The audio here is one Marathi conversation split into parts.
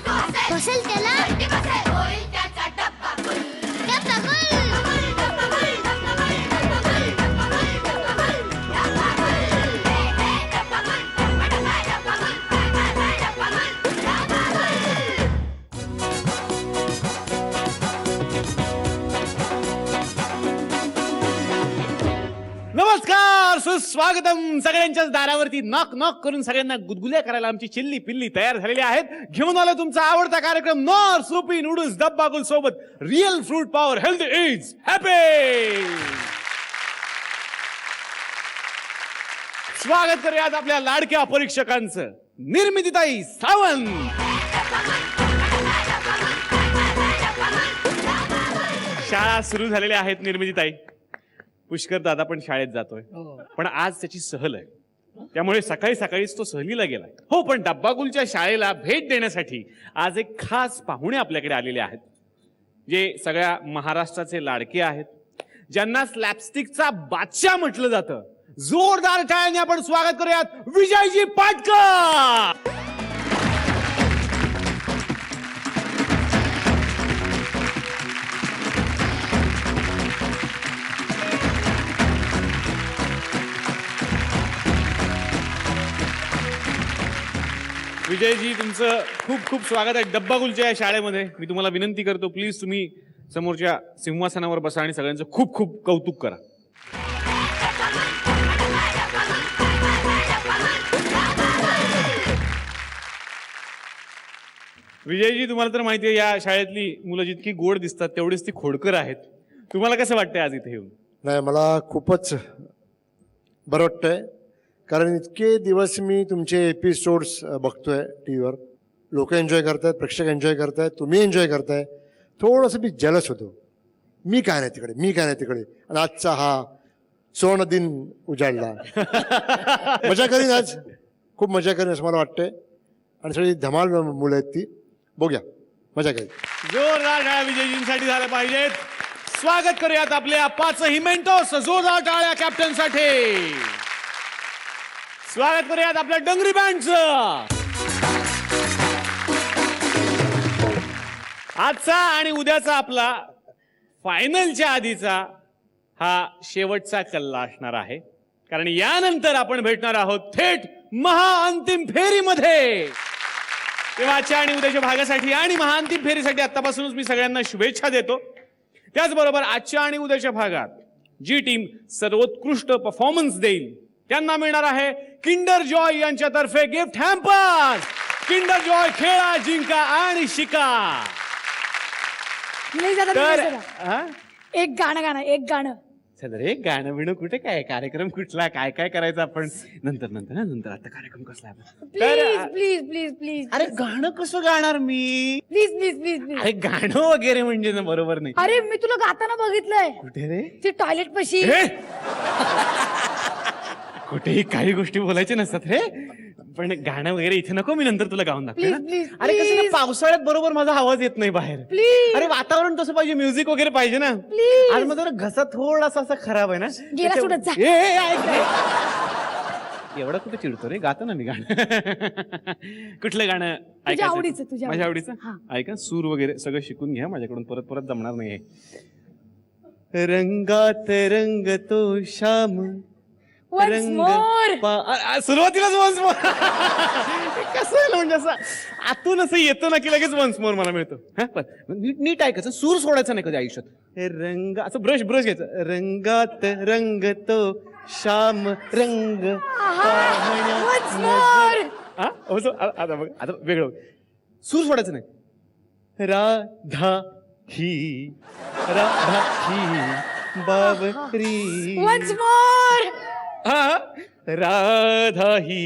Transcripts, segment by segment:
बसेल त्याला डब्बा नमस्कार, सुस्वागतम. सगळ्यांच्याच दारावरती नॉक नॉक करून सगळ्यांना गुदगुल्या करायला आमची चिल्ली पिल्ली तयार झालेली आहेत. घेऊन आलो तुमचा आवडता कार्यक्रम नॉर सोपी नूडल्स डब्बागुल सोबत real fruit power health is happy. स्वागत करूयात आपल्या लाडक्या परीक्षकांचं. निर्मितीताई सावंत, शाळा सुरू झालेल्या आहेत. निर्मितीताई, पुष्कर दादा पण शाळेत जातोय, पण आज त्याची सहल आहे, त्यामुळे सकाळी सकाळीच तो सहलीला गेलाय. हो, पण डब्बागुलच्या शाळेला भेट देण्यासाठी आज एक खास पाहुणे आपल्याकडे आलेले आहेत, जे सगळ्या महाराष्ट्राचे लाडके आहेत, ज्यांना स्लॅपस्टिकचा बादशाह म्हटलं जातं. जोरदार टाळ्यांनी आपण स्वागत करूयात विजयजी पाटकर. विजयजी, तुमचं खूप खूप स्वागत आहे डब्बागुलच्या या शाळेमध्ये. मी तुम्हाला विनंती करतो, प्लीज तुम्ही समोरच्या सिंहासनावर बसा आणि सगळ्यांचं खूप खूप कौतुक करा. विजयजी, तुम्हाला तर माहिती आहे, या शाळेतली मुलं जितकी गोड दिसतात तेवढीच ती खोडकर आहेत. तुम्हाला कसं वाटतंय आज इथे येऊन? नाही, मला खूपच बरं वाटतंय, कारण इतके दिवस मी तुमचे एपिसोड्स बघतोय टी व्हीवर. लोक एन्जॉय करतायत, प्रेक्षक एन्जॉय करतायत, तुम्ही एन्जॉय करताय. थोडंसं मी जेलस होतो, मी काय नाही तिकडे. आणि आजचा हा स्वर्ण दिन उजाडला. मजा करीन आज, खूप मजा करीन असं मला वाटतंय. आणि सगळी धमाल मुलं आहेत ती, बघूया, मजा करीन. जोरदार टाळ्या विजयजींसाठी झाल्या पाहिजेत. स्वागत करूयात आपल्या 5 मेंटोस. जोरदार टाळ्या कॅप्टनसाठी. स्वागत करूयात आपल्या डंगरी बँडचं. आजचा आणि उद्याचा आपला फायनलच्या आधीचा हा शेवटचा कल्ला असणार आहे, कारण यानंतर आपण भेटणार आहोत थेट महाअंतिम फेरीमध्ये. तेव्हा आजच्या आणि उद्याच्या भागासाठी आणि महाअंतिम फेरीसाठी आतापासूनच मी सगळ्यांना शुभेच्छा देतो. त्याचबरोबर आजच्या आणि उद्याच्या भागात जी टीम सर्वोत्कृष्ट परफॉर्मन्स देईल त्यांना मिळणार आहे किंडर जॉय यांच्यातर्फे गिफ्ट हॅम्पर. किंडर जॉय, खेळा, जिंका आणि शिका. एक गाणं. रे, गाणं बिणं कुठे, काय कार्यक्रम कुठला, काय काय करायचं आपण नंतर. आता कार्यक्रम कसला प्लीज. अरे, गाणं कसं गाणार मी? प्लीज. अरे, गाणं वगैरे म्हणजे ना बरोबर नाही. अरे, मी तुला गाताना बघितलंय. कुठे रे? ती टॉयलेट पशी. कुठेही काही गोष्टी बोलायच्या नसतात रे, पण गाणं वगैरे इथे नको, मी नंतर तुला गाऊन दाखवेन. अरे, कसं ना, पावसाळ्यात बरोबर माझा आवाज येत नाही बाहेर. प्लीज. अरे, वातावरण तसं पाहिजे, म्युझिक वगैरे पाहिजे ना. प्लीज. आज माझा घसा थोडासा असा खराब आहे ना. गेला सुटत जा. एवढं कुठे चिडतो रे, गातो ना मी गाणं. कुठलं गाणं तुझ्या आवडीचं? माझ्या आवडीचं ऐका. सूर वगैरे सगळं शिकून घ्या, माझ्याकडून परत जमणार नाहीये. रंगात रंग तो श्याम, सुरुवातीलाच वन्स मोर. कसं म्हणजे असं आतून असं येतो ना की लगेच वन्स मोर मला मिळतो. नीट ऐकायचं, सूर सोडायचं नाही कधी आयुष्यात. हे रंग असं ब्रश घ्यायचं. रंगात रंग तो श्याम रंग. आता बघ, आता वेगळं सूर सोडायचं नाही. राधा ही बाबरी. राधा ही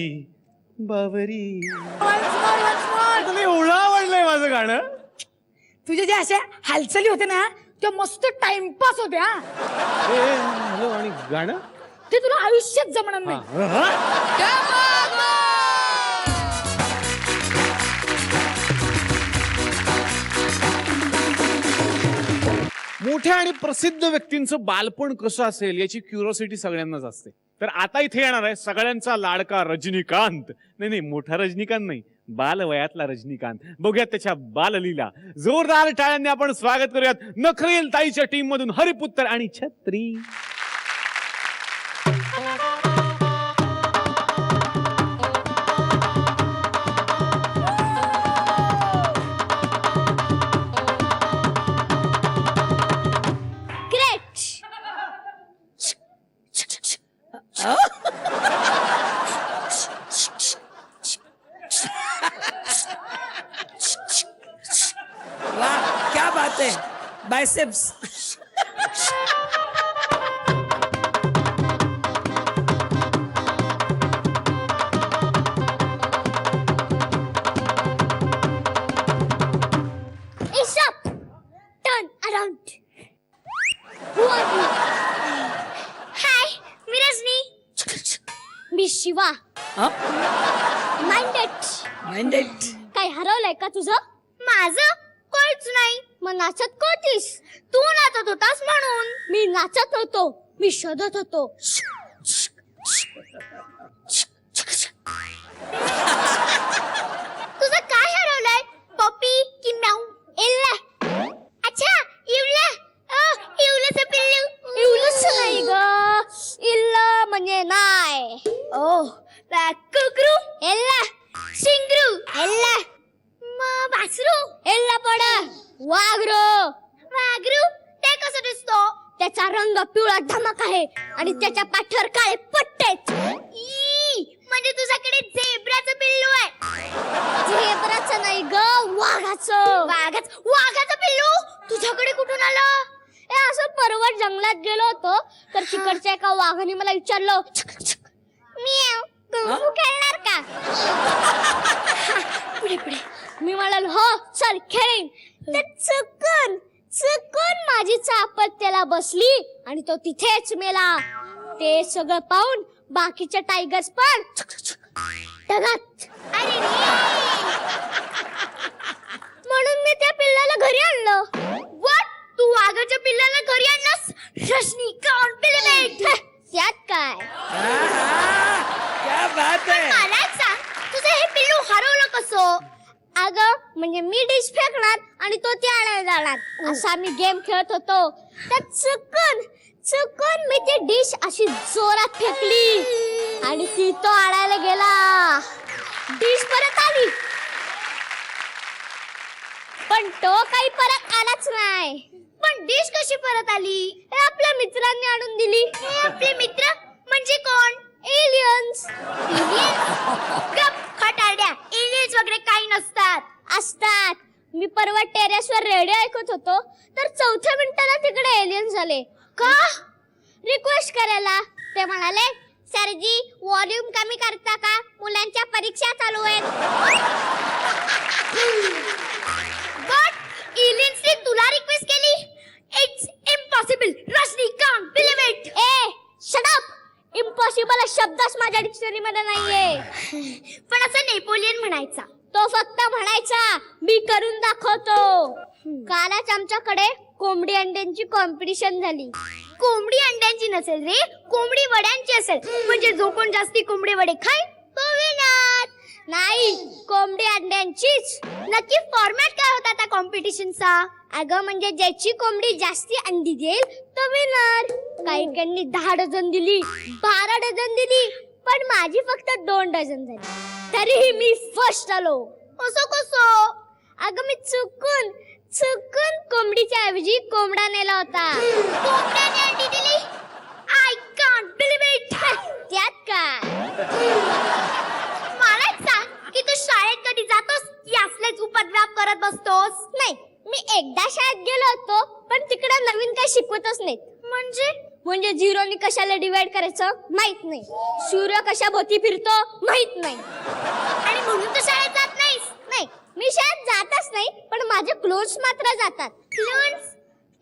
बाबरी. एवढं आवडलंय माझं गाणं. तुझे जे अशा हालचाली होते ना, त्या मस्त टाइमपास होत्या. हॅलो, आणि गाणं ते तुला आयुष्यात जमणार नाही. मोठ्या आणि प्रसिद्ध व्यक्तींचं बालपण कसं असेल याची क्युरिओसिटी सगळ्यांनाच असते. तर आता इथे येणार आहे सगळ्यांचा लाडका रजनीकांत. नाही, मोठा रजनीकांत नाही, बालवयातला रजनीकांत. बघूयात त्याच्या बाललीला. जोरदार टाळ्यांनी आपण स्वागत करूयात नखरेल ताईच्या टीम मधून हरिपुत्र आणि छत्री. वाह क्या बात है biceps. Aesop, turn around. Who are you? Hi, me Rajani. Me Shiva. Minded. काय हरवलंय का तुझं? माझं कोणच नाही. मग नाचत कोणतीस? तू नाचत होतास म्हणून. मी नाचत होतो, मी शोधत होतो. तुझं काय हरवलंय? पप्पी की म्याऊ? इल्ला. अच्छा, इवला. इवलाचं पिल्लू. इवलंच नाही ग. इल्ला म्हणजे नाही. ओह, कुकरू. इल्ला. शिंगरू. इल्ला. वासरू. इल्ला पडा. वाघरू. वाघरू ते कसं दिसतो? त्याचा रंग पिवळा धमक आहे आणि त्याच्या पाठीवर काळे पट्टे. म्हणजे तुझ्याकडे झेब्राचं पिल्लू आहे. झेब्राचं नाही ग, वाघाचं. वाघाचं पिल्लू तुझ्याकडे कुठून आलं? असं परवड जंगलात गेलो होतो तर तिकडच्या एका वाघाने मला विचारलं, म्याऊ कुंफू खेळणार का? पुढे मी म्हणालो हो चल खेळीन. तर चुकून माझी चापत त्याला बसली आणि तो तिथेच मेला. ते सगळं पाहून बाकीच्या टायगर्स पण ढगात. अरे म्हणून मी त्या पिल्लाला घरी आणलं. व्हॉट? तू वाघाच्या पिल्लाला घरी आणलंस? रजनीकांत पिल्लेट. त्यात काय? क्या बात है. मला सांग, तुझं हे पिल्लू हरवलं कसं? अगं म्हणजे मी डिश फेकणार आणि तो ती आणायला जाणार असा आम्ही गेम खेळत होतो. तर चुकून मी ती डिश अशी जोरात फेकली आणि ती तो आणायला गेला. डिश परत आली पण तो काही परत आलाच नाही. पण डिश कशी परत आली? हे आपल्या मित्रांनी आणून दिली. आपले मित्र म्हणजे कोण? एलियन्स. खटारड्या, एलियन्स वगैरे काही नसतात. असतात. मी परवा टेरेसवर रेडिओ ऐकत होतो तर 4थ्या मिनिटाला तिकडे एलियन्स आले. का? रिक्वेस्ट करायला. ते म्हणाले सरजी व्हॉल्यूम कमी करता का? मुलांच्या परीक्षा चालू आहेत. बट एलियन्सने तुला रिक्वेस्ट केली? It's impossible. Rajinikanth believe it. A shut up. Impossible शब्दच माझ्या डिक्शनरी मध्ये नाहीये. पण असं नेपोलियन म्हणायचा. तो फक्त म्हणायचा मी करून दाखवतो. कालच आमच्याकडे कोंबडी अंड्यांची कॉम्पिटिशन झाली. कोंबडी अंड्यांची नसेल रे, कोंबडी वड्यांची असेल. म्हणजे जो कोण जास्ती कोंबडी वडे खाईल तो विनर. नाही, कोंबडी अंड्यांचीच. नक्की फॉर्मॅट काय होता त्या कॉम्पिटिशनचा? अगं म्हणजे ज्याची कोंबडी जास्ती अंडी देईल तो विनर. काही 10 डझन दिली, 12 डझन दिली, पण माझी फक्त 2 डझन झाली. तरीही मी फर्स्ट आलो. असं कसं? अगं मी चुकून कोंबडीच्या ऐवजी कोंबडा नेला होता. कोंबड्याने अंडी दिली? I can't believe it. त्यात काय? मला सांग की तू शाळेत कधी जातोस की असलेच उपद्व्याप करत बसतोस? नाही, मी एकदा शाळेत गेलो होतो पण तिकडे नवीन काही शिकवतच नाहीत. म्हणजे झिरोनी कशाला डिवाइड करायचं माहित नाही. सूर्य कशा भोवती फिरतो माहित नाही. आणि म्हणून तू शाळेत जात नाहीस? नाही, मी शाळेत जातच नाही पण माझे क्लोन्स मात्र जातात. क्लोन्स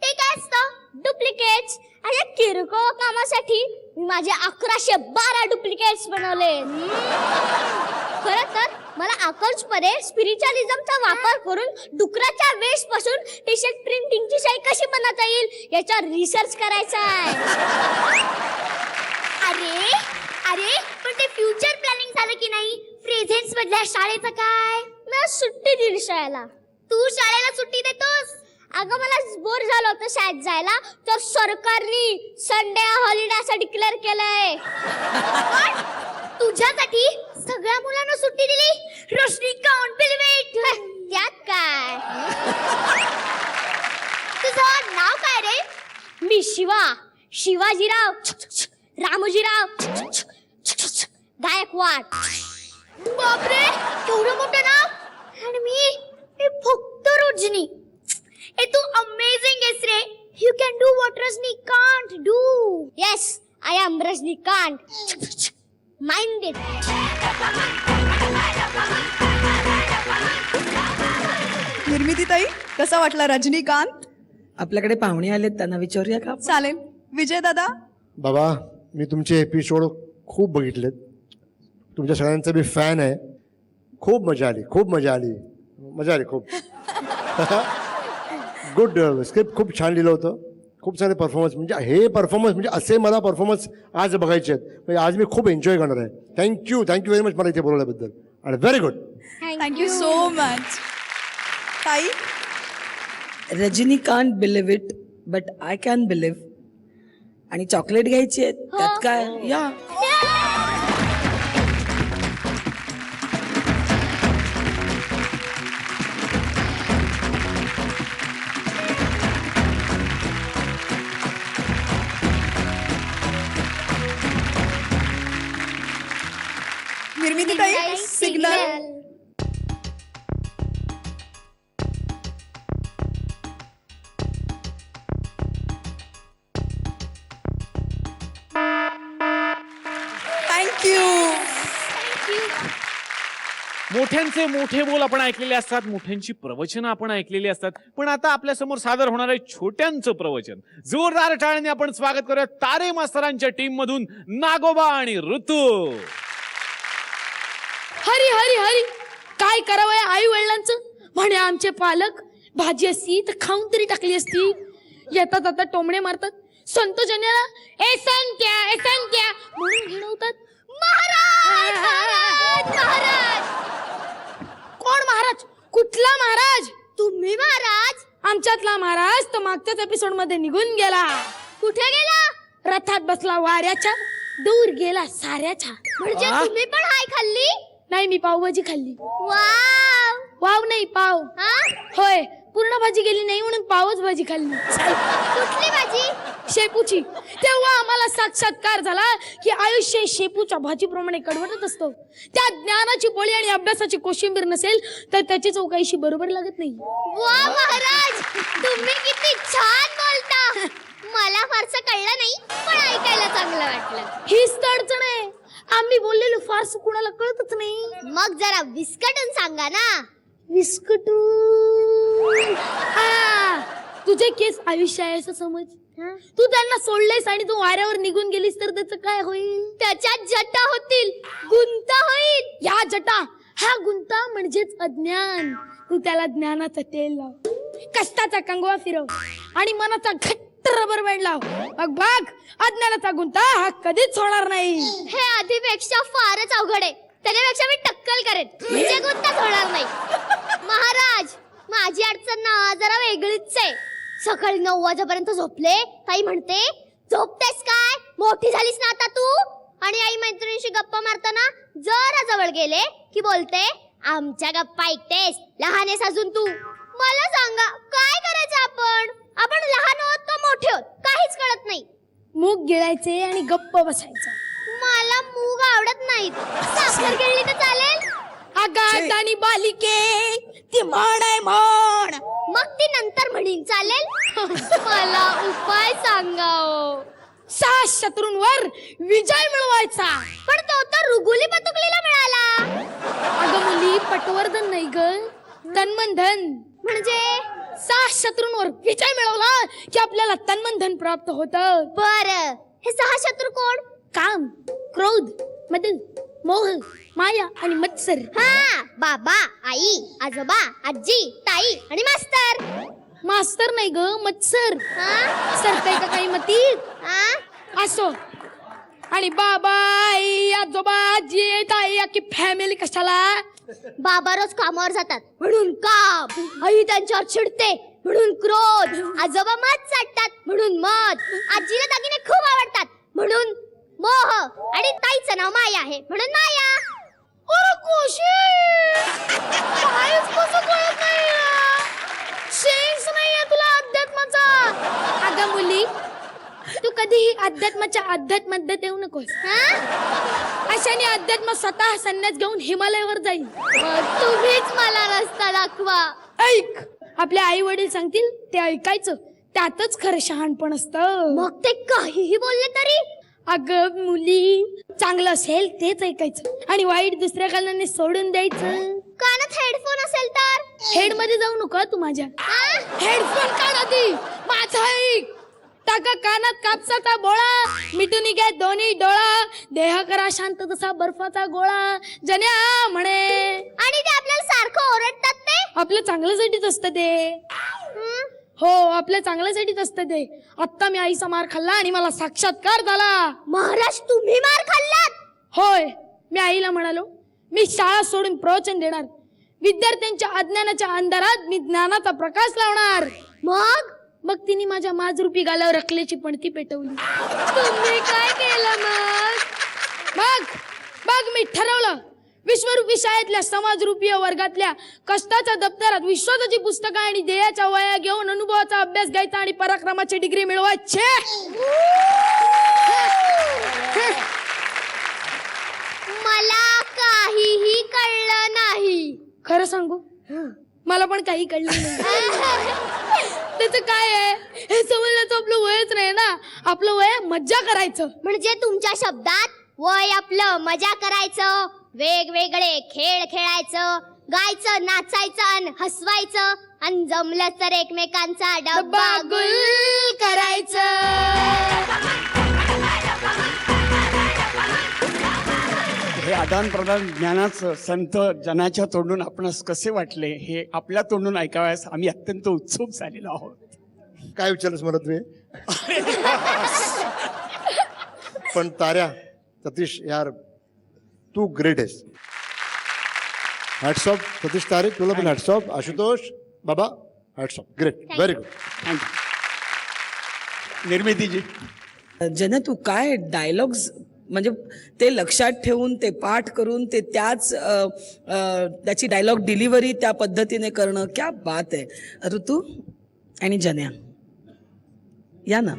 ते काय असतं? डुप्लिकेट्स. अशा किरकोळ कामासाठी मी माझे 1112 डुप्लिकेट्स बनवले. खरं तर मला आकर्षपणे स्पिरिच्युअलिझमचा वापर करून डुकराच्या वेश पासून टी शर्ट प्रिंटिंगची शाई कशी बनवता येईल याच्यावर रिसर्च करायचा आहे. अरे पण ते फ्युचर प्लॅनिंग झालं की नाही? प्रेझेंट्स मधल्या शाळेचं काय? मला सुट्टी दिली शाळेला. तू शाळेला सुट्टी देतोस? अगं मला बोर झालं होतं शाळेत जायला, तर सरकारने संडे हॉलिडे असं डिक्लेअर केलंय. पण तुझ्यासाठी सगळ्या मुलांना सुट्टी दिली. रोशनी काउंट बिलीव्ह इट. त्यात काय? तुझं नाव काय रे? मी शिवा. शिवाजीराव रामोजीराव गायकवाड. बापरे, केवढं मोठं नाव. आणि मी फक्त रोजनी. ए तू अमेझिंग आहेस रे. You can do what Rajinikanth do. Yes, I am Rajinikanth. Mind it. निर्मितीताई, कसा वाटला रजनीकांत? आपल्याकडे पाहुणे आलेत, त्यांना विचारूया का? चालेल. विजय दादा? बाबा, मी तुमचे एपिसोड खूप बघितलेत. तुमच्या सगळ्यांचा मी फॅन आहे. खूप मजा आली, खूप मजा आली, मजा आली खूप. गुड स्क्रिप्ट खूप छान लिहिलं होतं. खूप सारे परफॉर्मन्स, म्हणजे हे परफॉर्मन्स, म्हणजे असे मला परफॉर्मन्स आज बघायचे आहेत. म्हणजे आज मी खूप एन्जॉय करणार आहे. थँक्यू व्हेरी मच मला इथे बोलवल्याबद्दल. आणि very good. Thank you so much. ताई? Rajini can't believe it but I can believe. आणि चॉकलेट घ्यायची आहे, त्यात काय? या. निर्मितीताई, सिग्नल. थँक्यू. मोठ्यांचे मोठे बोल आपण ऐकलेले असतात, मोठ्यांची प्रवचनं आपण ऐकलेली असतात. पण आता आपल्या समोर सादर होणार आहे छोट्यांचं प्रवचन. जोरदार टाळ्याने आपण स्वागत करूया तारे मास्तरांच्या टीम मधून नागोबा आणि ऋतू. हरी हरी हरी. काय करावं आई वडिलांचं. म्हणे आमचे पालक भाजी असती तर खाऊन तरी टाकली असती. येतात आता टोमणे मारतात. संत जन्याला ए संत्या म्हणून घेणवतात. महाराज महाराज महाराज. कोण महाराज? कुठला महाराज? तुम्ही महाराज? आमच्यातला महाराज तो मागच्याच एपिसोड मध्ये निघून गेला. कुठे गेला? रथात बसला वाऱ्याच्या, दूर गेला साऱ्याच्या. म्हणजे तुम्ही पण हाय खाल्ली? नाही, मी पावभाजी खाल्ली. वाव. वाव नाही, पाव. हा? होय, पूर्ण भाजी गेली नाही म्हणून पावच भाजी खाल्ली. कुठली भाजी? शेपूची. तेव्हा आम्हाला साक्षात्कार झाला की आयुष्य शेपूच्या भाजीप्रमाणे कडवटत असतं. त्या ज्ञानाची पोळी आणि अभ्यासाची कोशिंबीर नसेल तर त्याची चव काहीशी बरोबर लागत नाही. वा महाराज, तुम्ही किती छान बोलता. मला फारसं कळलं नाही, पण ऐकायला चांगलं वाटलं. हीच तर अडचण आहे. आम्ही बोललेलो फारसं कुणाला कळतच नाही. मग जरा विस्कटून सांगा ना. विस्कटून. तुझे केस आयुष्य आहे असं समज. तू त्यांना सोडलेस आणि तू वाऱ्यावर निघून गेलीस तर त्याचं काय होईल? त्याच्यात जटा होतील, गुंता होईल. या जटा, हा गुंता म्हणजेच अज्ञान. तू त्याला ज्ञानाचं तेल लाव, कष्टाचा कंगवा फिरव आणि मनाचा घट्ट रबर बँड लाव. बघ, अज्ञानाचा गुंता हा कधीच होणार नाही. हे आधीपेक्षा फारच अवघड आहे. त्याच्यापेक्षा मी टक्कल करेन, म्हणजे गुंताच होणार नाही. महाराज, माझी अडचण ना जरा वेगळीच आहे. सकाळी 9 वाजेपर्यंत झोपले. ताई म्हणते झोपतेस काय, मोठी झालीस ना आता तू. आणि आई मैत्रिणीशी गप्पा मारताना जरा जवळ गेले की बोलते आमच्या गप्पा ऐकतेस, लहान आहेस अजून तू. मला सांगा काय करायचं आपण? आपण लहान आहोत का मोठे आहोत काहीच कळत नाही. मूग गिळायचे आणि गप्प बसायचं. मला मूग आवडत नाहीत. साखर गिळली तर चालेल? आगात आणि बालिके ती म्हण आहे म्हण. मग ती नंतर म्हणीन चालेल? मला उपाय सांगा. 6 शत्रूंवर विजय मिळवायचा. पण तो तर रुगुली पतुकलीला मिळाला. अगं मुली, पटवर्धन नाही ग, तन्मनधन. म्हणजे 6 शत्रूंवर विजय मिळवला की आपल्याला तन्मनधन प्राप्त होतं. बर, हे 6 शत्रू कोण? काम, क्रोध, मद, मोह, माया आणि मत्सर. हा, बाबा, आई, आजोबा, आजी, ताई आणि मास्तर. मास्तर नाही ग, मत्सर. हा? सरकाय का काही मती? हा? असो. आणि बाबा आई आजोबा आजी ताई अख्खी फॅमिली कशाला? बाबा रोज कामावर जातात म्हणून काम, आई त्यांच्यावर चिडते म्हणून क्रोध, आजोबा मध चाटतात म्हणून मध, आजीला दागिने खूप आवडतात म्हणून मोह, आणि ताईचं नाव माया आहे म्हणून माया. अरे कोशी काहीच कसं कळत नाही. सेन्स नाहीये तुला अध्यात्माचा. अगं मुली, तू कधीही अध्यात्माच्या अध्यात्मात येऊ नकोस. अशाने अध्यात्म स्वतः संन्यास घेऊन हिमालयावर जाईल. तुम्हीच मला रस्ता दाखवा. ऐक, आपले आई वडील सांगतील ते ऐकायचं, त्यातच खरं शहाणपण असतं. मग ते काहीही बोलले तरी? अगं मुली, चांगलं असेल तेच ऐकायचं आणि वाईट दुसऱ्या कारणाने सोडून द्यायचं. कानात हेडफोन असेल तर? हेड मध्ये जाऊ नको तू माझ्या. हेडफोन काढ आधी, माझं ऐक. टाका कानात कापसाचा बोळा, मिटून घ्या दोन्ही डोळा, देह करा शांत तसा बर्फाचा गोळा. जन्या म्हणे. आणि ते आपल्याला सारखं ओरडतात ते? आपल्या चांगल्यासाठीच असतं ते. हो, आपल्या चांगल्यासाठीच असतं ते. आत्ता मी आईचा मार खाल्ला आणि मला साक्षात्कार झाला. महाराज, तुम्ही मार खाल्लात? होय, मी आईला म्हणालो मी शाळा सोडून प्रवचन देणार, विद्यार्थ्यांच्या अज्ञानाच्या अंधारात मी ज्ञानाचा प्रकाश लावणार. मग तिने माझ्या माझरूपी गालावर रकलेची पणती पेटवली. तुम्ही काय केलं मग? मग मी ठरवलं, विश्वरूपी शाळेतल्या समाजरूपीय वर्गातल्या कष्टाच्या दप्तरात विश्वासाची पुस्तकं आणि ध्येयाच्या वया घेऊन अनुभवाचा अभ्यास घ्यायचा आणि पराक्रमाची डिग्री मिळवायचे. मला काहीही कळलं नाही. खरं सांगू, मला पण काही कळलं नाही. त्याचं काय आहे, हे समजण्याचं आपलं वयच नाही ना. आपलं वय मज्जा करायचं. म्हणजे तुमच्या शब्दात वय आपलं मजा करायचं, वेगवेगळे खेळ खेळायचं, गायचं, नाचायचं आणि हसवायचं, आणि जमलं तर एकमेकांचा डब्बा गुल करायचं. हे आदान प्रदान ज्ञानाचं संत जनाच्या तोंडून आपणास कसे वाटले हे आपल्या तोंडून ऐकावयास आम्ही अत्यंत उत्सुक झालेलो आहोत. काय विचारलंस मला तुम्ही? पण ताऱ्या, सतीश यार, तू ग्रेट आहेस. हॅट्स ऑफ सतीश तारे, तुला पण हॅट्स ऑफ. आशुतोष बाबा, hats off, great, very good. Thank you. निर्मितीजी, जन तू काय डायलॉग्स, म्हणजे ते लक्षात ठेवून ते पाठ करून ते त्याची डायलॉग डिलिव्हरी त्या पद्धतीने करणं, क्या बात आहे. ऋतू आणि जन्या या ना.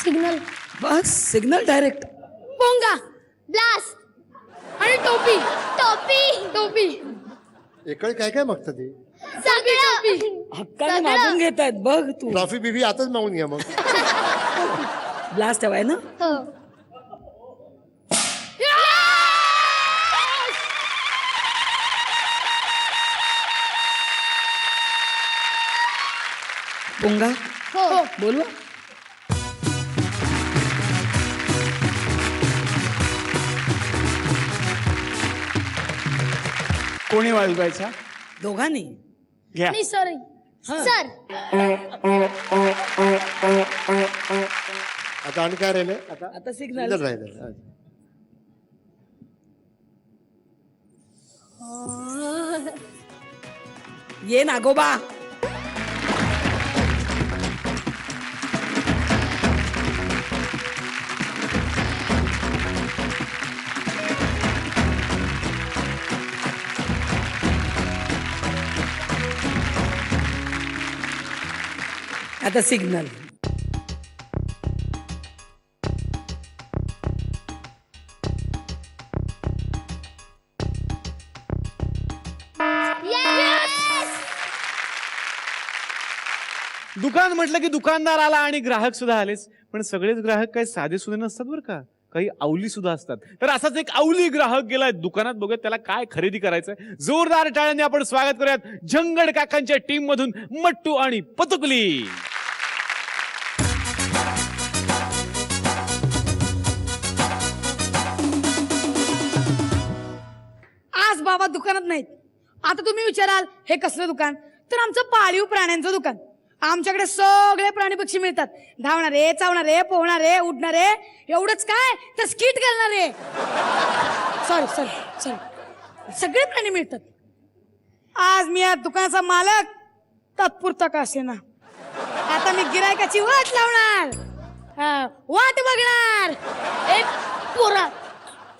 सिग्नल, बस सिग्नल डायरेक्ट. पोंगा ब्लास्ट आणि टोपी. टोपी एकडे काय काय मागतं ती? सगळं. हक्काने मागून घेत आहेत बघ तू. ट्रॉफी बिबी आताच मागून घ्या मग. ब्लास्ट हवाय ना. हो. पोंगा हो. बोलवा. कोणी वाजवायचा? दोघांनी घ्या. आणि सर सर, आता आणि काय राहिलंय? आता सिग्नल राहिलं. ये नागोबा. आता सिग्नल. दुकान म्हटलं की दुकानदार आला आणि ग्राहक सुद्धा आलेच. पण सगळेच ग्राहक काही साधे सुधे नसतात बरं का, काही अवली सुद्धा असतात. तर असाच एक अवली ग्राहक गेलाय दुकानात. बघूयात त्याला काय खरेदी करायचंय. जोरदार टाळ्यांनी आपण स्वागत करूयात झंगड काकांच्या टीम मधून मट्टू आणि पतुकली. बाबा दुकानात नाहीत. आता तुम्ही विचाराल हे कसलं दुकान, तर आमचं पाळीव प्राण्यांचं दुकान. आमच्याकडे सगळे प्राणी पक्षी मिळतात. धावणारे, चावणारे, पोहणारे, उडणारे, एवढंच काय तर स्किट घालणारे, सॉरी सगळे प्राणी मिळतात. आज मी या दुकानाचा मालक तात्पुरता का असेना. आता मी गिरायकाची वाट लावणार, वाट बघणार. ए पोरा,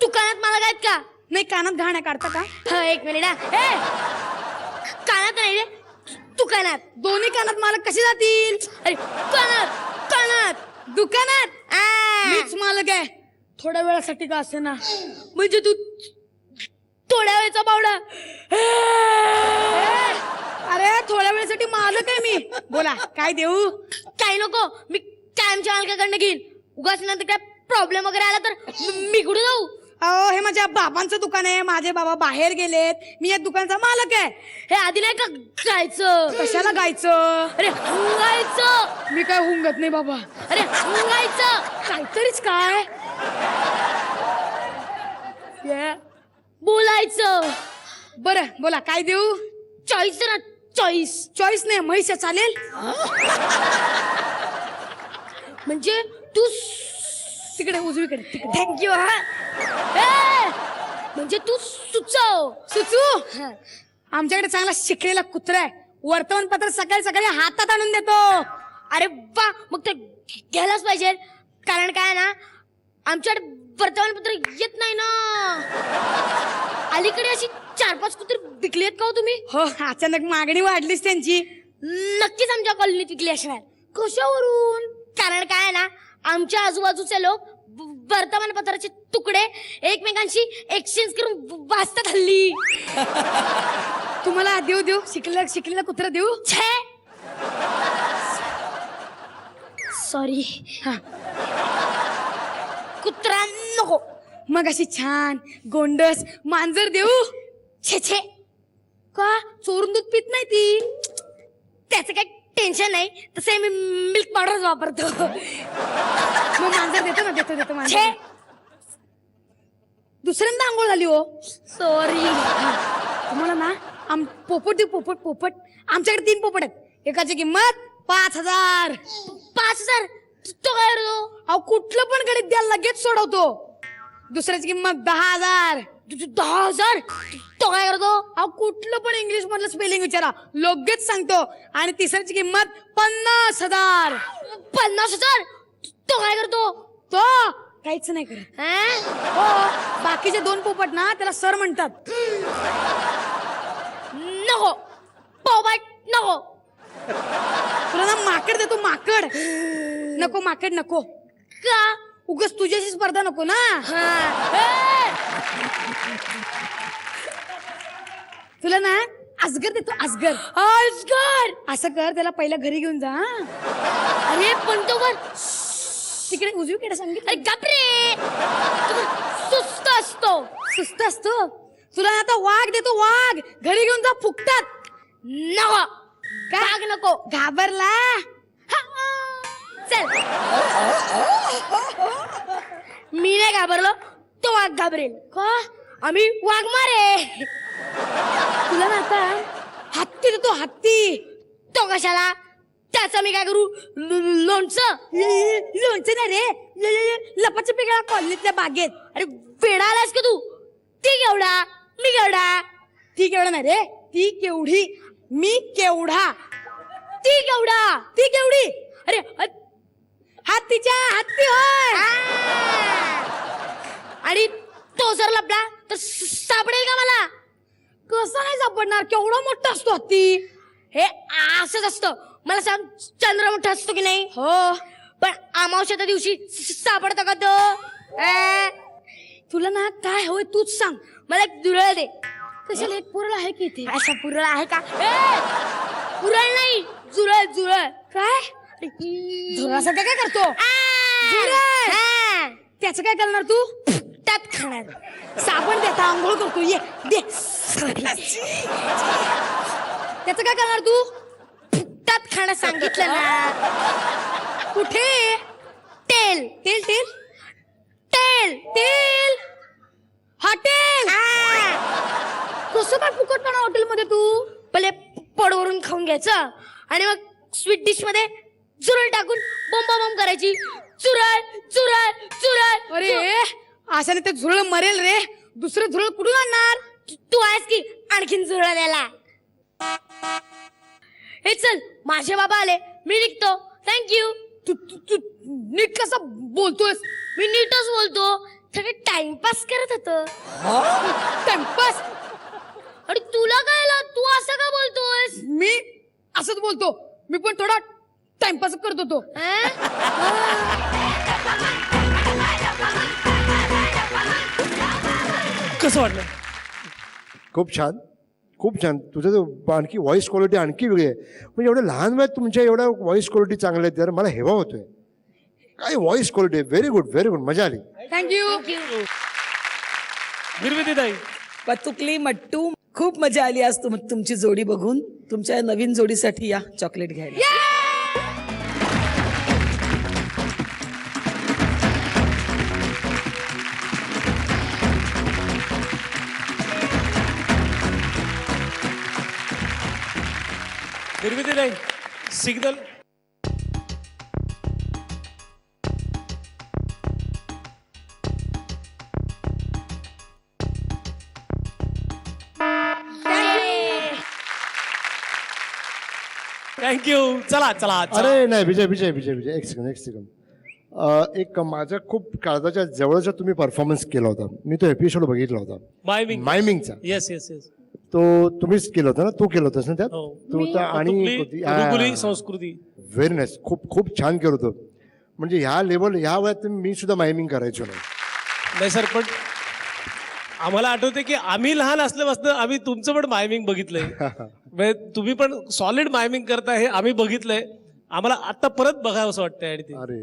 दुकानात मला काय का नाही कानात घाण्या काढता का? हा, एक मिनिट हा. ए कानात नाही रे, दुकानात. दोन्ही कानात मालक कसे जातील? अरे कानात कानात दुकानात आ. मीच मालक आहे, थोड्या वेळासाठी का असेना. म्हणजे तू थोड्या वेळचा बावडा. अरे थोड्या वेळासाठी मालक आहे मी. बोला काय देऊ? काही नको, मी कायमच्या मालकाकडनं घेईन. उगाच नंतर काय प्रॉब्लेम वगैरे आला तर मी कुठे जाऊ? अहो हे माझ्या बाबांचं दुकान आहे, माझे बाबा बाहेर गेलेत, मी या दुकानाचा मालक आहे. हे आधी नाही का गायचं? कशाला गायचं? अरे हंगायचं. मी काय हुंगत नाही बाबा. अरे हंगायचं काहीतरीच काय बोलायचं. बरं बोला काय देऊ? चॉईस ना, चॉईस. चॉईस नाही म्हैस आहे, चालेल? म्हणजे तू तिकडे उजवीकडे तिकडे. थँक्यू हा. ए, म्हणजे तू सुचव. सुचू? आमच्याकडे चांगला शिकलेला कुत्रा आहे, वर्तमानपत्र सकाळी सकाळी हातात आणून देतो. अरे वा, मग ते घ्यायलाच पाहिजे. कारण काय ना, आमच्याकडे वर्तमानपत्र येत नाही ना. अलीकडे अशी 4-5 कुत्री विकली आहेत का हो तुम्ही? हो अचानक मागणी वाढलीच त्यांची. नक्कीच आमच्या कॉलनीत विकली असणार. कशावरून? कारण काय ना, आमच्या आजूबाजूचे लोक वर्तमानपत्राचे तुकडे एकमेकांशी एक्सचेंज करून वाचतात हल्ली. तुम्हाला देऊ देऊ शिकलेला कुत्रा देऊ? छे सॉरी, कुत्रा नको. मग अशी छान गोंडस मांजर देऊ? छे छे, का चोरून दूध पित नाही ती? त्याचं काही टेन्शन नाही, तसे मी मिल्क पावडर वापरतो. मग मांजर देतो ना, देतो मांजर. छे दुसऱ्यांदा आंघोळ झाली हो. सॉरी. तुम्हाला ना पोपट देऊ, पोपट. आमच्याकडे 3 पोपट आहेत, एकाची किंमत 5,000. 5,000? तो काय करतो? अहो कुठलं पण गणित द्या, लगेच सोडवतो. दुसऱ्याची किंमत 10,000. 10,000? तो काय करतो? अहो कुठलं पण इंग्लिश मधलं स्पेलिंग विचारा, लगेच सांगतो. आणि तिसऱ्याची किंमत 50,000. 50,000? तो काय करतो? तो काहीच नाही करत. हो बाकीचे 2 पोपट ना त्याला सर म्हणतात. नको पोपट नको. तुला ना माकड देतो, माकड. नको माकड नको. का? उगाच तुझ्याशी स्पर्धा नको ना. तुला ना अजगर देतो, अजगर. अजगर? असं कर, त्याला पहिला घरी घेऊन जा. अरे पण तो वर तिकडे उजवीकडे सांगितलं. अरे गपरे, सुस्त असतो. सुस्त असतो. तुला आता वाघ देतो, वाघ. घरी घेऊन जा, फुकतात. नको. काय नको. घाबरला? चल. मी नाही घाबरलो, तो वाघ घाबरेल. का? आम्ही वाघ मारे. तुला ना आता हत्ती देतो, हत्ती. तो कशाला? त्याचं मी काय करू? लोणचं? लोणचं नाही रे, लपाचं पिकळा कॉलनीतल्या बागेत. अरे वेडा आलास का तू? ती केवढा, मी केवढा? ती केवढा नाही रे, ती केवढी, मी केवढा. ती केवढा, ती केवढी. अरे हत्तीच्या हत्ती होय. आणि तो जर लपला तर सापडेल का मला? कसं नाही सापडणार, केवढा मोठा असतो हत्ती. हे असंच असतं. मला सांग, चंद्र मोठा असतो की नाही? हो पण अमावस्याच्या दिवशी सापडतो का तो? तुला ना काय हवंय तूच सांग. मला एक दुरळ दे. कशाला? एक पुरळ आहे की इथे. असा पुरळ आहे का? पुरळ नाही, जुरळ जुरळ. काय झुरळासारखं काय करतो? जुरळ. हा. त्याचं काय करणार तू? त्यात खाणार. साबण देता, आंघोळ करतो, ये दे. त्याचं काय करणार तू? त्यात खाणं सांगितलं ना. कुठे? तेल तेल तेल तेल तेल हॉटेल. कसं काय फुकटपणा हॉटेलमध्ये तू? पहिले पडवरून खाऊन घ्यायचं आणि मग स्वीट डिश मध्ये चुरळ टाकून बॉम्ब करायची. चुरळ चुरळ चुरळ. अरे अशाने ते झुरळ मरेल रे. दुसरं झुरळ कुठून आणणार? तू आहेस की आणखीन चुरळ द्यायला. हे चल माझे बाबा आले, मी निघतो. थँक्यू. तू तू तू नीट कसं बोलतोयस? मी नीटच बोलतो, थोडं टाइमपास करत होतो. टाइमपास? आणि तुला काय आलं? तू असं का बोलतोयस? मी असंच बोलतो. मी पण थोडा टाइमपास करत होतो. कसं वाटलं? खूप छान, खूप छान. तुझं जो आणखी व्हॉइस क्वालिटी आणखी वेगळी आहे. म्हणजे एवढ्या लहान वयात तुमच्या एवढ्या व्हॉइस क्वालिटी चांगल्या आहेत, यार मला हेवा होतोय. काय व्हॉइस क्वालिटी आहे. Very good, very good. मजा आली. थँक्यू. निर्मितीताई, पतुकली मट्टू, खूप मजा आली आज तुमची जोडी बघून. तुमच्या नवीन जोडीसाठी या चॉकलेट घ्यायला. निर्मितीताई, सिग्नल. थँक्यू. चला चला. अरे नाही, विजय विजय विजय विजय एक सेकंड, एक सेकंड. एक माझ्या खूप काळजाच्या जवळचा तुम्ही परफॉर्मन्स केला होता. मी तो एपिसोड बघितला होता मायमिंग. मायमिंगचा. Yes yes yes. तो तुम्हीच केला होता ना? तू केलं होतास ना त्यात? हो. तू तर आणि संस्कृती. Very nice. खूप खूप छान केलं होतं. म्हणजे ह्या लेवल ह्या वयात मी सुद्धा मायमिंग करायचो नाही. नाही सर, पण आम्हाला आठवते की आम्ही लहान असल्यापासून आम्ही तुमचं पण मायमिंग बघितलंय. म्हणजे तुम्ही पण सॉलिड मायमिंग करता हे आम्ही बघितलंय. आम्हाला आता परत बघावं असं वाटतंय. आणि ते अरे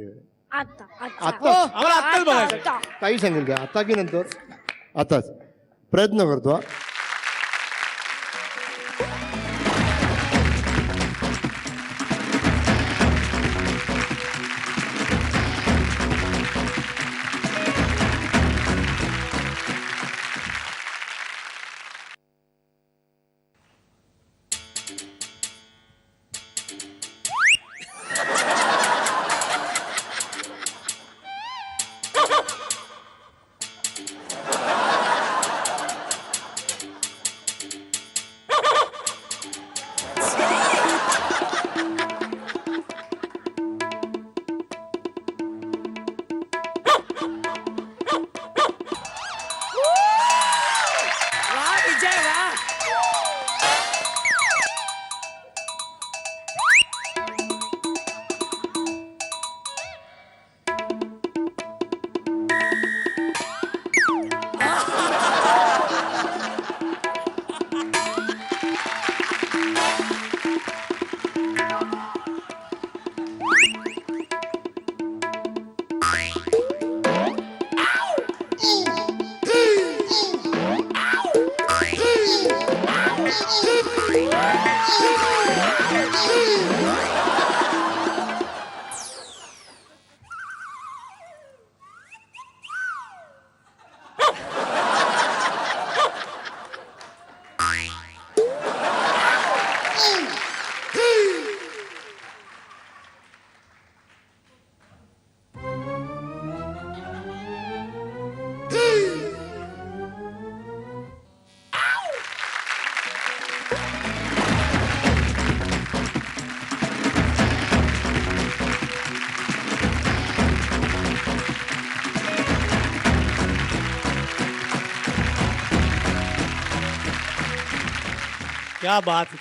आता आता आम्हाला आत्ताच बघायचं. ताई सांगेल का आता की नंतर? आताच प्रयत्न करतो. हा. वा विजय वा.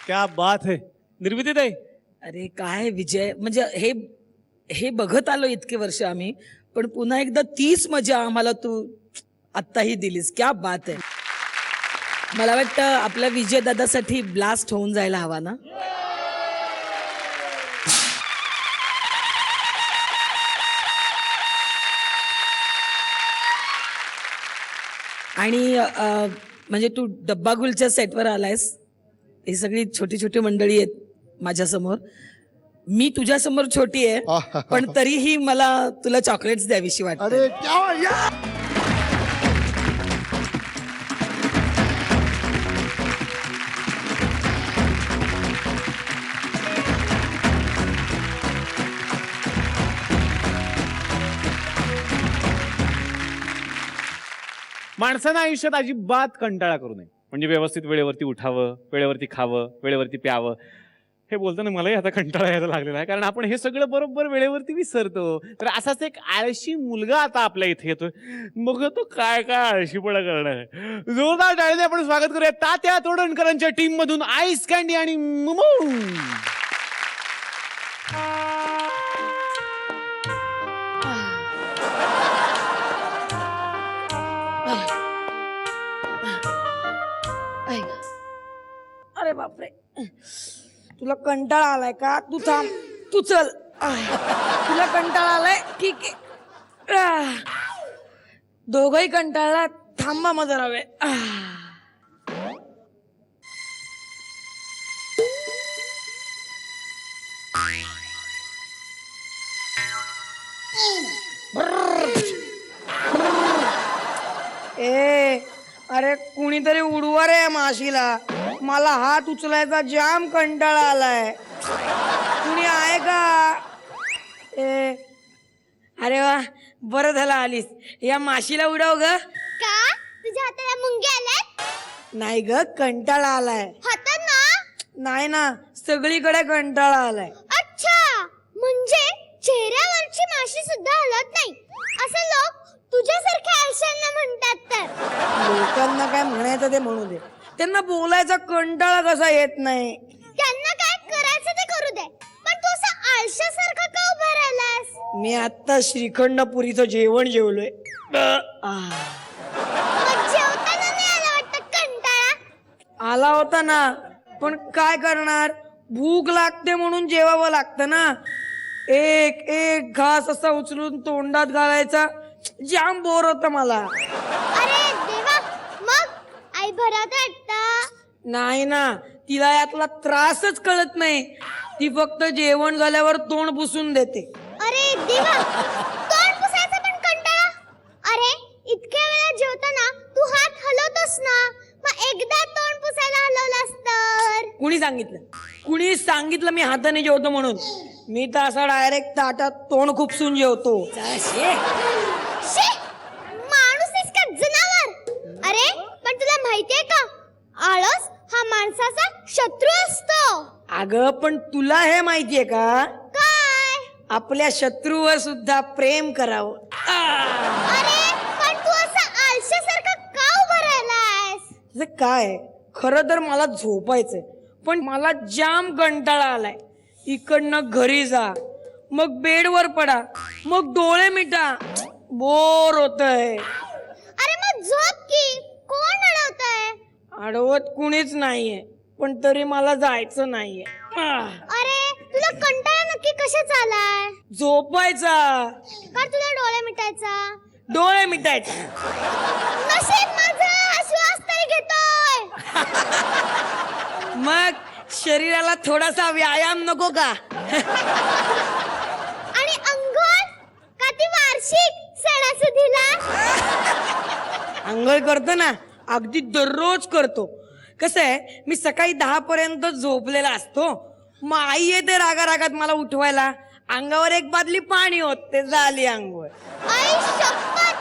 क्या बात है निर्मितीताई. अरे काय विजय, म्हणजे हे बघत आलो इतके वर्ष आम्ही, पण पुन्हा एकदा तीच मजा आम्हाला तू आत्ताही दिलीस. क्या बात आहे. मला वाटतं आपल्या विजय दादासाठी ब्लास्ट होऊन जायला हवा ना? आणि म्हणजे तू डब्बागुलच्या सेटवर आलायस. ही सगळी छोटी छोटी मंडळी आहेत माझ्यासमोर. मी तुझ्यासमोर छोटी आहे, पण तरीही मला तुला चॉकलेट्स द्यावीशी वाटते. अरे क्या माणसानं आयुष्यात अजिबात कंटाळा करू नये. म्हणजे व्यवस्थित वेळेवरती उठावं, वेळेवरती खावं, वेळेवरती प्यावं. हे बोलताना मलाही आता कंटाळा यायला लागलेला आहे, कारण आपण हे सगळं बरोबर वेळेवरती विसरतो. तर असाच एक आळशी मुलगा आता आपल्या इथे येतोय. मग तो काय काय आळशीपणा करणार आहे. जोरदार टाळ्यांनी आपण स्वागत करूया तात्या तोडणकरांच्या टीम मधून आईस कँडी आणि मुमू. अरे बापरे, तुला कंटाळा आलाय का? तू थांब, तू चल. तुला कंटाळा आलाय, ठीक आहे. दोघही कंटाळला, थांबा मग जरा वेळ. ए अरे कुणीतरी उडवा रे या माशीला. मला हात उचलायचा जाम कंटाळा आलाय. कुणी आहे का? ए अरे वा, बरं झालं आलीस. या माशीला उडव ग. का तुझ्या हाताला मुंग्या आल्यात? नाही ग, कंटाळा आलाय. हातात ना? नाही ना, सगळीकडे कंटाळा आलाय. अच्छा, म्हणजे चेहऱ्यावरची माशी सुद्धा हलत नाही असं लोक तुझ्यासारख्या आळशांना म्हणतात. तर लोकांना काय म्हणायचं ते म्हणू दे, त्यांना बोलायचा कंटाळा कसा येत नाही. त्यांना काय करायचं ते करू दे, पण तू असं आळशासारखा का उभा राहिलास? मी आता श्रीखंड पुरीचं जेवण जेवलोय. मग जेवताना नाही आला वाटतं कंटाळा? आला होता ना, पण काय करणार, भूक लागते म्हणून जेवावं लागतं ना. एक एक घास असा उचलून तोंडात घालायचा, जाम बोर होत मला. अरे देवा, मग आई भरत वाटतं. नाही ना, तिला यातला त्रासच कळत नाही. ती फक्त जेवण झाल्यावर तोंड पुसून देते. अरे देवा, तोंड पुसायचा पण कंटाळा. अरे इतक्या वेळा जेवताना तू हात हलवतोस ना, मग एकदा तोंड पुसायला हलवलास तर? कुणी सांगितलं? कुणी सांगितलं मी हाताने जेवतो म्हणून? मी तर असा डायरेक्ट ताटात तोंड खुपसून जेवतो. शी, माणूस आहेस का जनावर? अरे पण तुला माहितीये का, आळस हा माणसाचा शत्रू असतो. अगं पण तुला हे माहितीये का, काय? आपल्या शत्रूवर सुद्धा प्रेम करावं. अरे पण तू असं आळशासारखा का उभा राहिलायस? काय, खरं तर मला झोपायचंय, पण मला जाम कंटाळा आलाय. इकडनं घरी जा, मग बेडवर पडा, मग डोळे मिटा, बोर होतंय. अरे मग झोप की, कोण अडवतंय? अडवत कुणीच नाहीये, पण तरी मला जायचं नाहीये. अरे तुला कंटाळा नक्की कशाचा आलाय? झोपायचा. का तुला डोळे मिटायचा? डोळे मिटायचे. नशीब माझं श्वास तरी घेतोय. मग शरीराला थोडासा व्यायाम नको का? आणि अंघोळ का ती वार्षिक सणासुदीला? आंघोळ करतो ना, अगदी दररोज करतो. कसं आहे, मी सकाळी 10 पर्यंत झोपलेला असतो. मग आई येते रागा रागात मला उठवायला, अंगावर एक बादली पाणी होते, झाली आंघोळ. आई शपथ,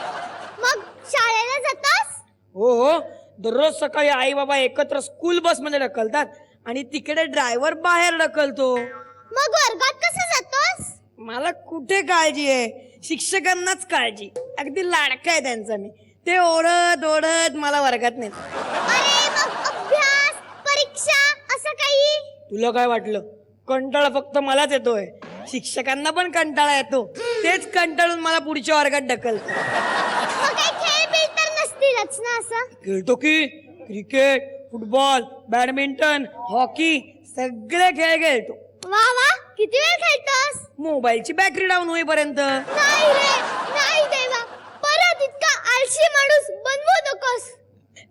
मग शाळेला जातोस? हो हो, दररोज सकाळी आई बाबा एकत्र स्कूल बस मध्ये ढकलतात आणि तिकडे ड्रायव्हर बाहेर ढकलतो. मग वर्गात कसं जातोस? मला कुठे काळजी आहे, शिक्षकांनाच काळजी. अगदी लाडका आहे त्यांचा मी. ते ओढत ओढत मला वर्गात नेत. अरे मग अभ्यास, परीक्षा असं काही? तुला काय वाटलं, कंटाळा फक्त मलाच येतोय? शिक्षकांना पण कंटाळा येतो, तेच कंटाळून मला पुढच्या वर्गात ढकलतो. मग काही खेळ बिळ तर नसतीलच ना? असं खेळतो की, क्रिकेट, फुटबॉल, बॅडमिंटन, हॉकी, सगळे खेळ खेळतो. वा वा, किती वेळ खेळतोस? मोबाईलची बॅटरी डाऊन होईपर्यंत. नाही रे, नाही देवा, परत इतका आळशी माणूस बनवू नकोस.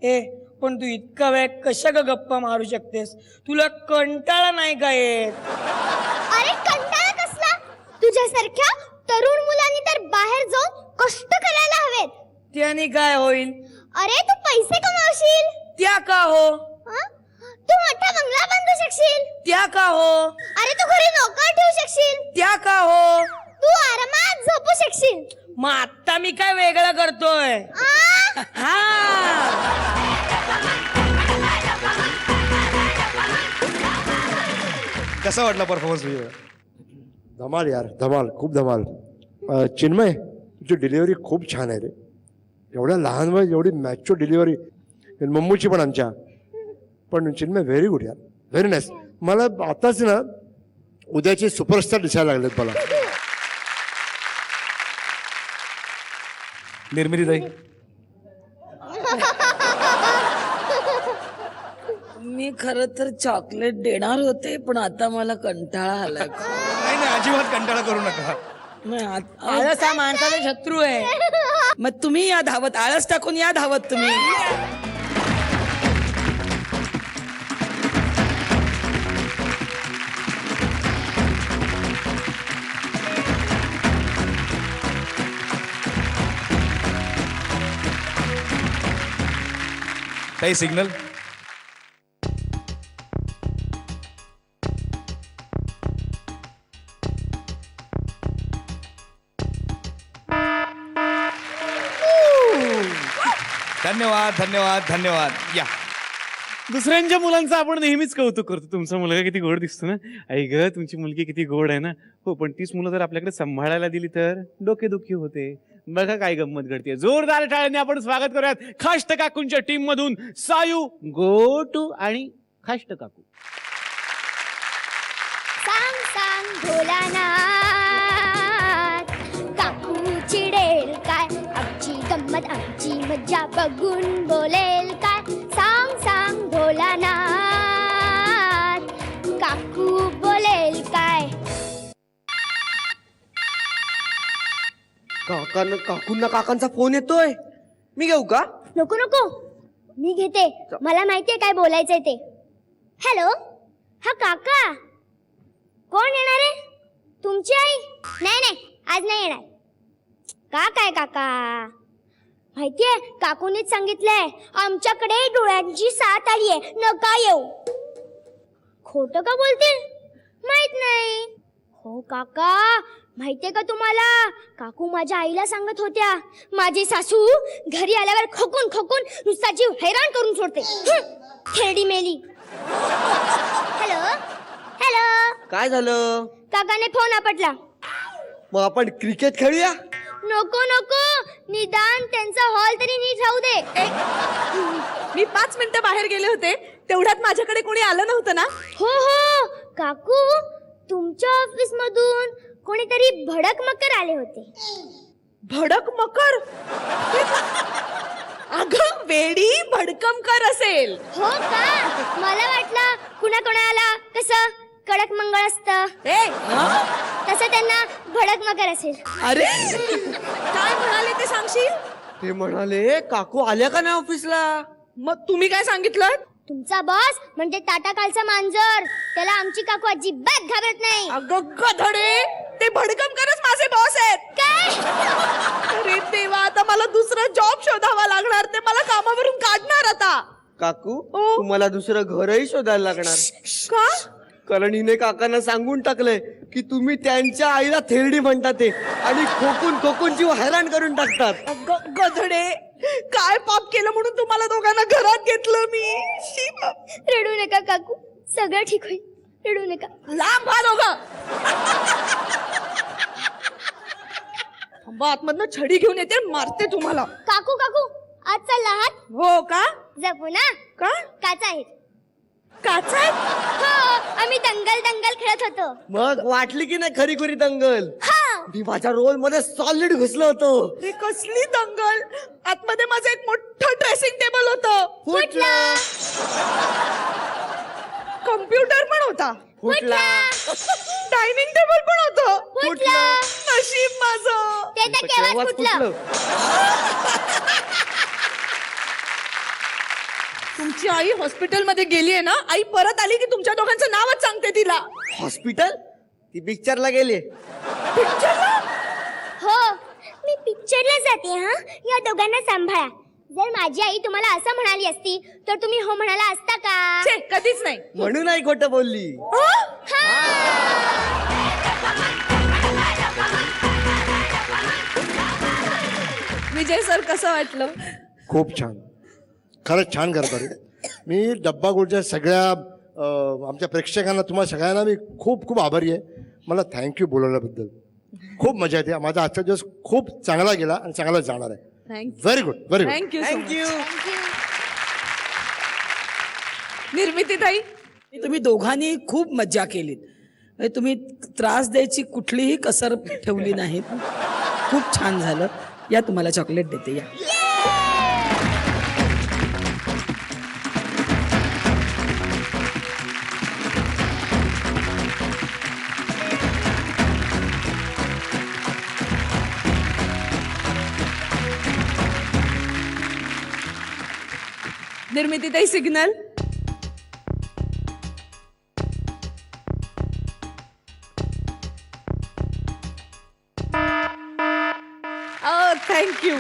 ए पण तू इतका वेळ कशा ग गप्पा मारू शकतेस? तुला कंटाळा नाही का येत? अरे कंटाळा कसला? तुझ्यासारख्या तरुण मुलांनी तर बाहेर जाऊन कष्ट करायला हवेत. त्याने काय होईल? अरे तू पैसे कमावशील. त्या का हो? हं? तू मोठा बंगला बांधू शकशील. त्या का हो? अरे तू घरी नोकर ठेवू शकशील. त्या का हो? तू आरामात झोपू शकशील. मग आता मी काय वेगळं करतोय हा कसा वाटला परफॉर्मन्स विजय? धमाल यार, धमाल, खूप धमाल. चिन्मय, तुझी डिलिव्हरी खूप छान आहे रे. एवढ्या लहान वयात एवढी मॅच्युअर डिलिव्हरी, मम्मूची पण आमच्या. पण चिन्मय व्हेरी गुड यार, व्हेरी नाईस. मला आताच ना उद्याचे सुपरस्टार दिसायला लागलेत मला. निर्मिती ताई, मी खर तर चॉकलेट देणार होते पण आता मला कंटाळा आलाय. नाही नाही, अजिबात कंटाळा करू नका. नाही, आळस हा माणसाचा शत्रू आहे. मग तुम्ही या धावत, आळस टाकून या धावत तुम्ही. ताई सिग्नल. धन्यवाद धन्यवाद धन्यवाद. या दुसऱ्यांच्या मुलांचं आपण नेहमीच कौतुक करतो. तुमचा मुलगा किती गोड दिसतो ना. आई ग, तुमची मुलगी किती गोड आहे ना. हो, पण तीच मुलं जर आपल्याकडे सांभाळायला दिली तर डोकेदुखी होते. बघा काय गंमत घडते. जोरदार टाळ्यांनी आपण स्वागत करूयात खाष्ट काकूंच्या टीम मधून सायू, गोटू आणि खाष्ट काकू. सांग सांग भोलानाथ, काकू चिडेल काय, आमची गंमत आमची मजा बघून बोलेल काय. सांग सांग भोलानाथ, काकू बोलेल काय. काकूंना काकांचा फोन येतोय, मी घेऊ का? नको नको, मी घेते. मला माहितीये काय बोलायचंय ते. हॅलो, हा काका. कोण येणार आहे? तुमची आई? नाही नाही, आज नाही येणार. का काय काका? माहितीये, काकूनीच सांगितलंय आमच्याकडे डोळ्यांची साथ आली आहे, नका येऊ. खोटं का बोलतील? माहित नाही. हो काका, माहितीये का तुम्हाला, काकू माझ्या आईला सांगत होत्या माझी सासू घरी आल्यावर खोकून खोकून नुसता जीव हैराण करून सोडते. खेरडी मेली. हॅलो हॅलो, काय झालं? काकाने फोन आपटला. मग आपण क्रिकेट खेळूया. नको नको, निदान त्यांचा हॉल तरी नीट राहू दे. मी 5 मिनिटं बाहेर गेले होते, तेवढ्यात माझ्याकडे कोणी आलं नव्हतं ना. हो हो काकू, तुमच्या ऑफिस मधून कोणीतरी भडक मकर आले होते. भडक मकर? अगं वेडी, भडकमकर असेल. हो का? मला वाटलं कुणा कोणाला कसं कडक मंगळ असतं तसं त्यांना भडक मकर असेल. अरे काय म्हणाले ते सांगशील? ते म्हणाले काकू आल्या का नाही ऑफिसला. मग तुम्ही काय सांगितलं? तुमचा बॉस म्हणजे टाटा कालचा मांजर, त्याला आमची काकू अजिबात घाबरत नाही. अगं गधडे, ते भडकमकरच माझे बॉस आहेत. काय? अरे देवा, आता मला दुसरा जॉब शोधावा लागणार, ते मला कामावरून काढणार आता. काकू तुम्हाला दुसरं घरही शोधायला लागणार. का? कारण हिने काकांना सांगून टाकलंय की तुम्ही त्यांच्या आईला थेरडी म्हणता ते, आणि खोकून खोकून जीव हैराण करून टाकतात. अगं गधडे, काय पाप केलं म्हणून तुम्हाला दोघांना घरात घेतलं मी. शी बाप. रडू नका काकू, सगळं ठीक होईल. रडू नका. लांब व्हा दोघं. थांबा, आतमधनं छडी घेऊन येते, मारते तुम्हाला. काकू काकू, आज चालला आहात? हो का? जपू ना. का? काचा आहेत. काचा? हो, आम्ही दंगल दंगल खेळत होतो. मग वाटली की नाही खरी खुरी दंगल. हा. मी माझ्या रोल मध्ये सॉलिड घुसलो होतो. हे कसली दंगल? आतमध्ये माझं एक मोठं ड्रेसिंग टेबल होतं. फुटला. कम्प्युटर पण होता. फुटला. डायनिंग टेबल पण होतं. फुटला. नशीब माझं. ते तर केव्हाच फुटलं. तुमची आई हॉस्पिटलमध्ये गेलीये ना. आई परत आली की तुमच्या दोघांचं नावच सांगते तिला. हॉस्पिटल? ती पिक्चरला गेली. पिक्चरला? हो, मी पिक्चरला जाते. हा, या दोघांना सांभाळा. जर माझी आई तुम्हाला असं म्हणाली असती तर तुम्ही हो म्हणाला असता का? छे, कधीच नाही. म्हणून आई खोटं बोलली. हा. विजय सर कसं वाटलं? खूप छान, खरंच छान करता रे. मी डब्बा गोल्डच्या सगळ्या आमच्या प्रेक्षकांना, तुम्हाला सगळ्यांना मी खूप खूप आभारी आहे. मला थँक्यू बोलवल्याबद्दल. खूप मजा येते. माझा आजचा दिवस खूप चांगला गेला आणि चांगला जाणार आहे. Very good, very good. Thank you thank you. निर्मितीताई, तुम्ही दोघांनी खूप मज्जा केलीत. म्हणजे तुम्ही त्रास द्यायची कुठलीही कसर ठेवली नाही. खूप छान झालं. या तुम्हाला चॉकलेट देते, या. निर्मितीताई सिग्नल. थँक्यू.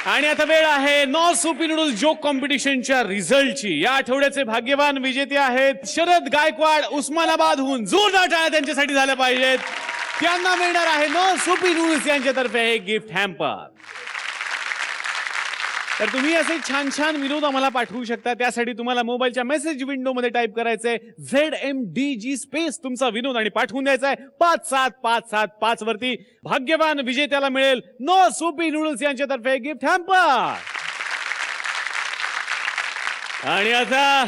आणि आता वेळ आहे नॉ सोपी नूडल्स जोक कॉम्पिटिशनच्या रिझल्टची. या आठवड्याचे भाग्यवान विजेते आहेत शरद गायकवाड उस्मानाबादहून. जोरदार टाळ्या त्यांच्यासाठी झाल्या पाहिजेत. त्यांना मिळणार आहे नॉ सोपी नूडल्स यांच्यातर्फे एक गिफ्ट हॅम्पर. तर तुम्ही असे छान छान विनोद आम्हाला पाठवू शकता. त्यासाठी तुम्हाला मोबाईलच्या मेसेज विंडोमध्ये टाईप करायचंय ZMDG स्पेस तुमचा विनोद आणि पाठवून द्यायचा आहे 57575 वरती. भाग्यवान विजेत्याला मिळेल नो सोपी नूडल्स यांच्यातर्फे गिफ्ट हॅम्पर. आणि आता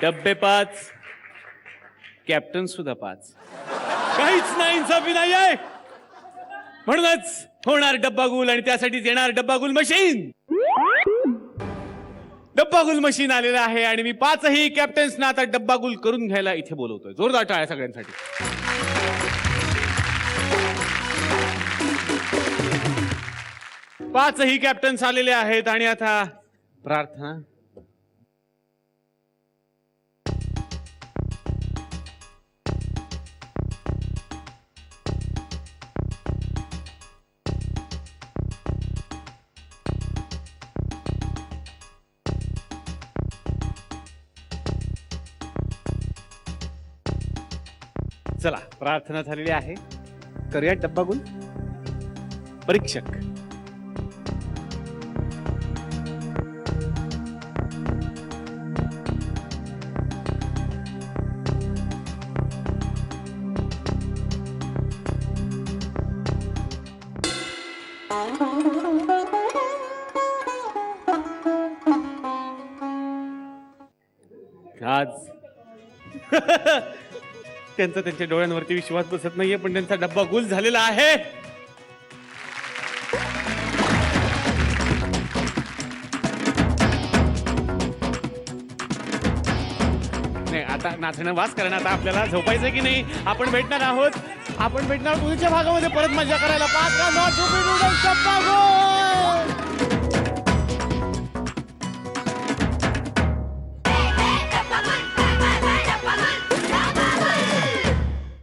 डब्बे 5, कॅप्टन सुद्धा 5. काहीच नाही इन्साफी नाही आहे. म्हणूनच होणार डब्बा गुल आणि त्यासाठीच येणार डब्बा गुल मशीन. डब्बा गुल मशीन आलेलं आहे आणि मी 5ही कॅप्टन्सना आता डब्बा गुल करून घ्यायला इथे बोलवतोय. जोरदार टाळ्या सगळ्यांसाठी. 5ही कॅप्टन्स आलेले आहेत आणि आता प्रार्थना. चला, प्रार्थना झालेली आहे. करूया डब्बा गुल. परीक्षक आज त्यांचा त्यांच्या डोळ्यांवरती विश्वास बसत नाहीये, पण त्यांचा डब्बा गुल झालेला आहे. नाही, आता नाचणं वास करणं. आता आपल्याला झोपायचं की नाही? आपण भेटणार आहोत. आपण भेटणार पुढच्या भागामध्ये परत मजा करायला. 5 डब्बा गुल.